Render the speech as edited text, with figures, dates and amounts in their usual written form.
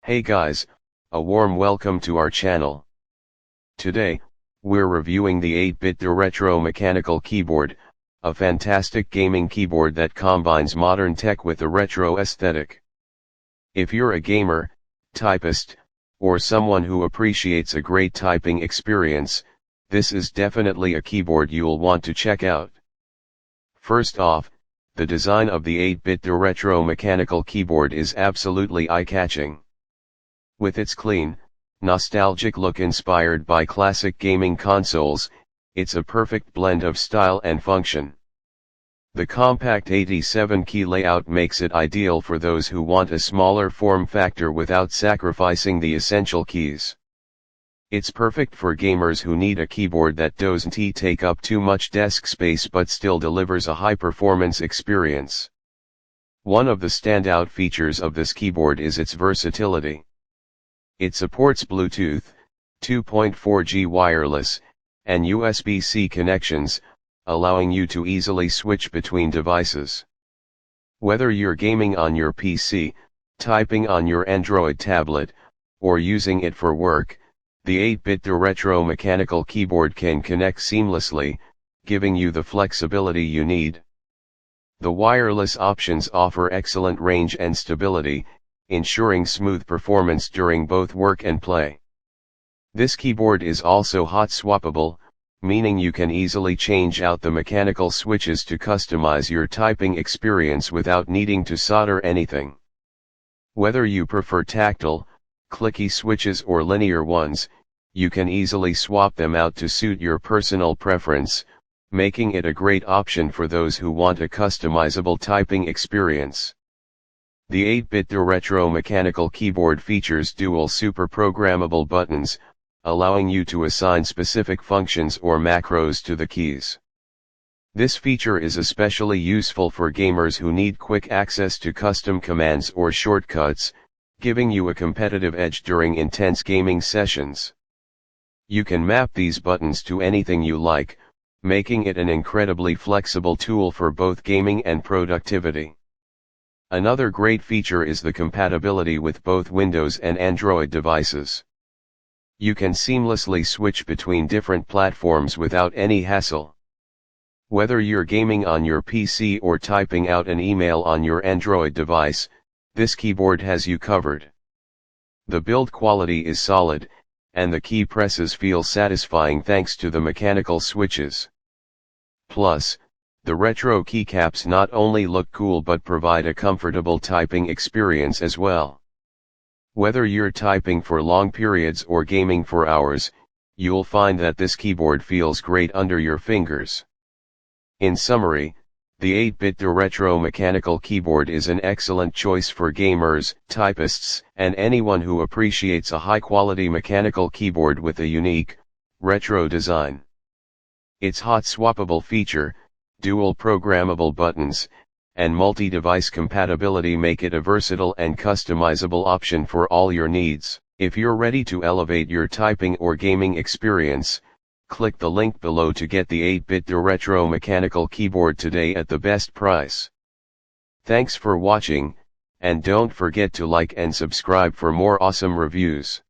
Hey guys, a warm welcome to our channel. Today, we're reviewing the 8Bitdo Retro Mechanical Keyboard, a fantastic gaming keyboard that combines modern tech with a retro aesthetic. If you're a gamer, typist, or someone who appreciates a great typing experience, this is definitely a keyboard you'll want to check out. First off, the design of the 8Bitdo Retro Mechanical Keyboard is absolutely eye-catching. With its clean, nostalgic look inspired by classic gaming consoles, it's a perfect blend of style and function. The compact 87-key layout makes it ideal for those who want a smaller form factor without sacrificing the essential keys. It's perfect for gamers who need a keyboard that doesn't take up too much desk space but still delivers a high-performance experience. One of the standout features of this keyboard is its versatility. It supports Bluetooth, 2.4G wireless, and USB-C connections, allowing you to easily switch between devices. Whether you're gaming on your PC, typing on your Android tablet, or using it for work, the 8Bitdo Retro Mechanical Keyboard can connect seamlessly, giving you the flexibility you need. The wireless options offer excellent range and stability, ensuring smooth performance during both work and play. This keyboard is also hot-swappable, meaning you can easily change out the mechanical switches to customize your typing experience without needing to solder anything. Whether you prefer tactile, clicky switches or linear ones, you can easily swap them out to suit your personal preference, making it a great option for those who want a customizable typing experience. The 8Bitdo Retro Mechanical Keyboard features dual super programmable buttons, allowing you to assign specific functions or macros to the keys. This feature is especially useful for gamers who need quick access to custom commands or shortcuts, giving you a competitive edge during intense gaming sessions. You can map these buttons to anything you like, making it an incredibly flexible tool for both gaming and productivity. Another great feature is the compatibility with both Windows and Android devices. You can seamlessly switch between different platforms without any hassle. Whether you're gaming on your PC or typing out an email on your Android device, this keyboard has you covered. The build quality is solid, and the key presses feel satisfying thanks to the mechanical switches. Plus, the retro keycaps not only look cool but provide a comfortable typing experience as well. Whether you're typing for long periods or gaming for hours, you'll find that this keyboard feels great under your fingers. In summary, the 8Bitdo Retro Mechanical Keyboard is an excellent choice for gamers, typists, and anyone who appreciates a high-quality mechanical keyboard with a unique, retro design. Its hot-swappable feature, dual programmable buttons, and multi-device compatibility make it a versatile and customizable option for all your needs. If you're ready to elevate your typing or gaming experience, click the link below to get the 8Bitdo Retro Mechanical Keyboard today at the best price. Thanks for watching, and don't forget to like and subscribe for more awesome reviews.